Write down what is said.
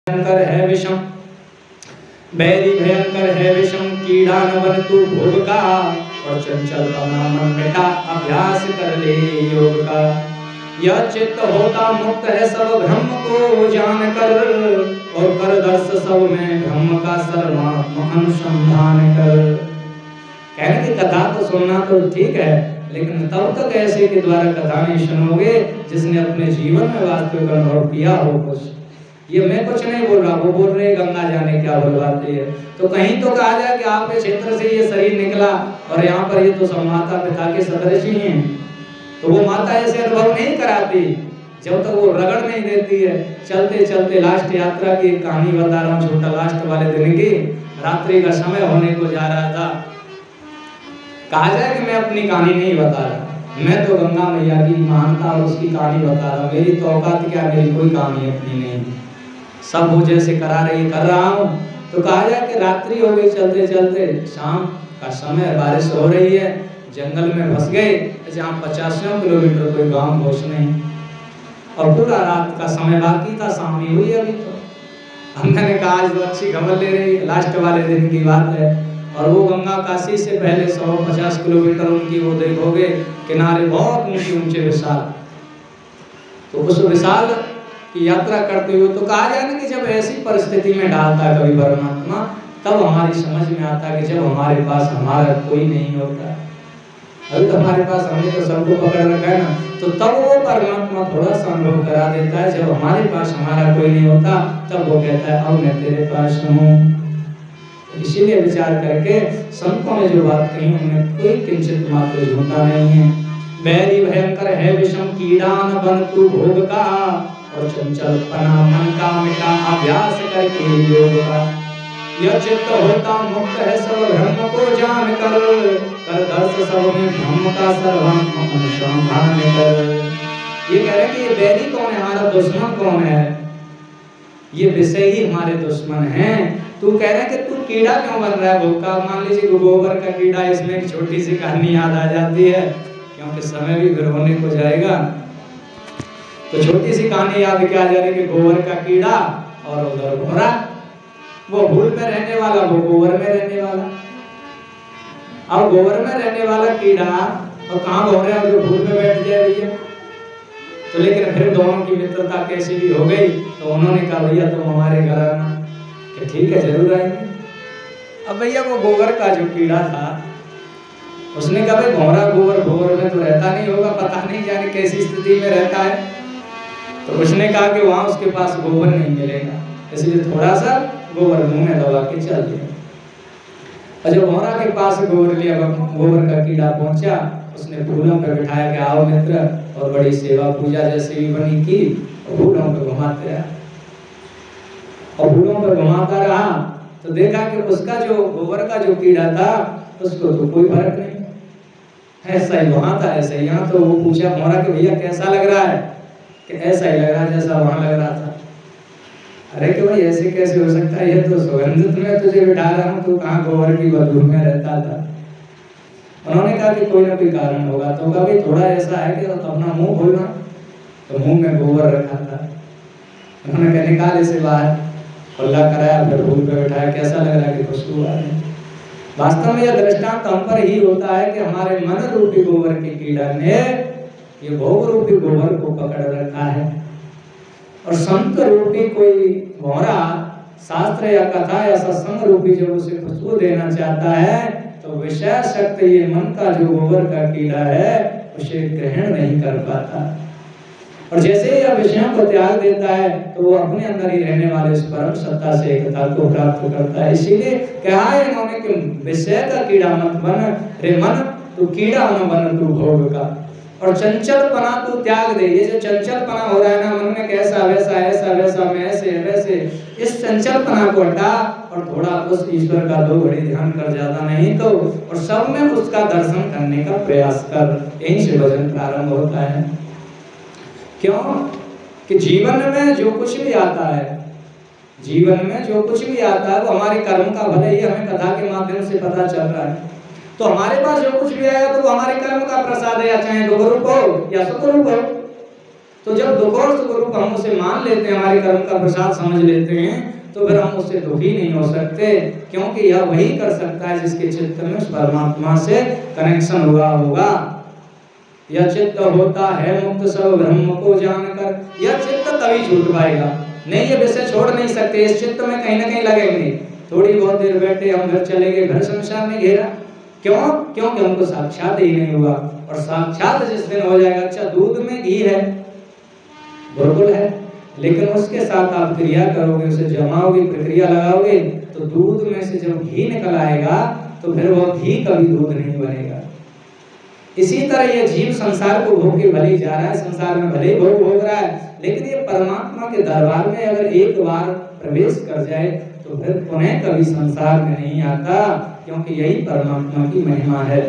भयंकर है विषम, बैरी भयंकर है विषम, कीड़ा न बन तू भोग का, और चंचल बना मन मिटा अभ्यास कर ले योग का। यह चित्त होता मुक्त है सब ब्रह्म को जान कर, और कर दर्श सब में ब्रह्म का सर्वात्म अनुसंधान कर। कहने की कथा तो सुनना तो ठीक है, लेकिन तब तक ऐसे के द्वारा कथा नहीं सुनोगे जिसने अपने जीवन में वास्तविक अनुभव किया हो कुछ। ये मैं कुछ नहीं बोल रहा, वो बोल रहे गंगा जाने क्या बुलवाती है। तो कहीं तो कहा जाए कि आपके क्षेत्र से ये शरीर निकला और यहाँ पर ये तो सब माता पिता के सदृश ही हैं, तो वो माता ऐसे अनुभव नहीं कराती जब तक वो रगड़ नहीं देती है। चलते चलते लास्ट यात्रा की एक कहानी बता रहा हूँ, छोटा लास्ट वाले दिन की। रात्रि का समय होने को जा रहा था। कहा जाए कि मैं अपनी कहानी नहीं बता रहा, मैं तो गंगा मैया की महानता और उसकी कहानी बता रहा हूँ। मेरी तो औकात क्या, मेरी कोई कहानी अपनी नहीं, सब वो जैसे करा रही कर रहा हूँ। तो कहा जाए कि रात्रि हो गई, चलते चलते शाम का समय, बारिश हो रही है, जंगल में फंस गए जहाँ 50 किलोमीटर कोई गांव पहुँच नहीं, और पूरा रात का समय बाकी था, शाम ही हुई अभी। तो हम मैंने कहा आज तो अच्छी खबर ले रही, लास्ट वाले दिन की बात है। और वो गंगा काशी से पहले 150 किलोमीटर उनकी वो देखोगे किनारे बहुत ऊंचे ऊंचे विशाल। तो उस विशाल की यात्रा करते हुए तो कहा जाए ना कि जब ऐसी परिस्थिति में डालता है कभी परमात्मा, तब हमारी समझ में आता है कि जब हमारे पास हमारा कोई नहीं होता। अभी तो हमारे पास हमने तो सबको पकड़ रखा है ना, तो तब वो परमात्मा थोड़ा सा अनुभव करा देता है। जब हमारे पास हमारा कोई नहीं होता तब वो कहता है अब मैं तेरे पास हूँ। इसीलिए विचार करके संतों ने जो बात कही उनमें कोई किंचित मात्र झूठा नहीं है। बैरी भयंकर है विषम, कीड़ा न बन तू भोग का, और चंचल पना मन का मिटा अभ्यास करके योग का। यह चित्त होता मुक्त है सब ब्रह्म को जान कर, कर दर्श सब में ब्रह्म का सर्वात्म अनुसंधान कर। ये कह रहे कि ये बैरी कौन है, हमारा दुश्मन कौन है? ये विषय ही हमारे दुश्मन हैं। तू कह रहा है कि तू कीड़ा क्यों बन रहा है भूखा? मान लीजिए गोबर का कीड़ा, इसमें एक छोटी सी कहानी याद आ जाती है क्योंकि समय भी फिर होने को जाएगा। तो छोटी सी कहानी याद क्या आ जा रही कि गोबर का कीड़ा और उधर घोड़ा, वो भूल में रहने वाला, वो गोबर में रहने वाला। अब गोबर में रहने वाला कीड़ा और कहाँ घोड़े और जो भूल में बैठ जाए भैया। तो लेकिन फिर दोनों की मित्रता कैसी भी हो गई, तो उन्होंने कहा भैया तुम हमारे घर आना। कि ठीक है जरूर आएंगे। अब भैया वो गोबर का जो कीड़ा था उसने कहा भाई घोड़ा गोबर में तो रहता नहीं होगा, पता नहीं जाने कैसी स्थिति में रहता है। तो उसने कहा कि वहां उसके पास गोबर नहीं मिलेगा, इसलिए थोड़ा सा गोबर मुंह में दबा के चल दिया। और जब घोड़ा के पास गोबर लिया, गोबर का कीड़ा पहुंचा, उसने फूलों पर बिठाया कि आओ मित्र, और बड़ी सेवा पूजा जैसे भी बनी की, और फूलों पर घुमाते रहा। और फूलों पर घुमाता रहा तो देखा कि उसका जो गोबर का जो कीड़ा था उसको तो कोई फर्क नहीं, ऐसा ही वहां था ऐसा ही यहाँ। तो वो पूछा मोरा कि भैया कैसा लग रहा है? कि ऐसा ही लग रहा है जैसा वहां लग रहा था। अरे कि भाई ऐसे कैसे हो सकता है, ये तो सुगंधित में तुझे बिठा रहा हूँ, तू कहाँ गोबर की बदबू में रहता था। उन्होंने कहा कि कोई ना कोई कारण होगा। तो कहा भाई थोड़ा ऐसा है कि अपना मुंह खोलना, तो मुंह में गोबर रखा था। उन्होंने कहा निकाल इसे बाहर, खुला कराया, फिर भूल पे बैठाया, कैसा लग रहा है कि खुशबू आ रही। वास्तव में यह दृष्टांत हम पर ही होता है कि हमारे मन रूपी गोबर के कीड़ा ने ये भोग रूपी गोबर को पकड़ रखा है। और संत रूपी कोई घोड़ा शास्त्र या कथा या सत्संग रूपी जब उसे खुशबू देना चाहता है, तो विषय शक्ति ये मन का जो गोबर का कीड़ा है उसे ग्रहण नहीं कर पाता। और जैसे ही यह विषयों को त्याग देता है तो वो अपने अंदर ही रहने वाले इस परम सत्ता से एकता को प्राप्त करता है। इसीलिए कहा है इन्होंने कि विषय का कीड़ा मत बन रे मन, तू कीड़ा न बन तू भोग का, और चंचलपना तू त्याग दे। ये जो चंचलपना हो रहा है ना मन में, कैसा वैसा ऐसा वैसा मैं ऐसे वैसे, इस चंचलपना को हटा और थोड़ा उस ईश्वर का 2 घड़ी ध्यान कर, ज्यादा नहीं तो, और सब में उसका दर्शन करने का प्रयास कर। यहीं से भजन प्रारंभ होता है। क्यों? कि जीवन में जो कुछ भी आता है, जीवन में जो कुछ भी आता है वो हमारे कर्म का भले ही हमें कथा के माध्यम से पता चल रहा है। तो हमारे पास जो कुछ भी आएगा तो वो हमारे कर्म का प्रसाद है, या चाहे दुख रूप हो या सुख रूप हो। तो जब दुख और सुख रूप हम उसे मान लेते हैं, हमारे कर्म का प्रसाद समझ लेते हैं, तो फिर हम उससे दुखी नहीं हो सकते, क्योंकि यह वही कर सकता है जिसके चित्त में उस परमात्मा से कनेक्शन हुआ होगा। यह चित्त होता है मुक्त सब ब्रह्म को जानकर, यह चित्त तभी छूट पाएगा। नहीं, ये विषय छोड़ नहीं सकते, इस चित्त में कहीं ना कहीं लगेंगे। थोड़ी बहुत देर बैठे, हम घर चले गए, घर संसार में घेरा, क्यों? क्योंकि हमको साक्षात ही नहीं हुआ। और साक्षात जिस दिन हो जाएगा, अच्छा दूध में घी है, बिल्कुल है, लेकिन उसके साथ आप क्रिया करोगे, उसे जमाओगे, प्रक्रिया लगाओगे, तो दूध में से जब घी निकल आएगा तो फिर वो घी कभी दूध नहीं बनेगा। इसी तरह ये जीव संसार को भोग के भले जा रहा है, संसार में भले भोग भोग रहा है, लेकिन ये परमात्मा के दरबार में अगर एक बार प्रवेश कर जाए तो फिर पुनः कभी संसार में नहीं आता, क्योंकि यही परमात्मा की महिमा है।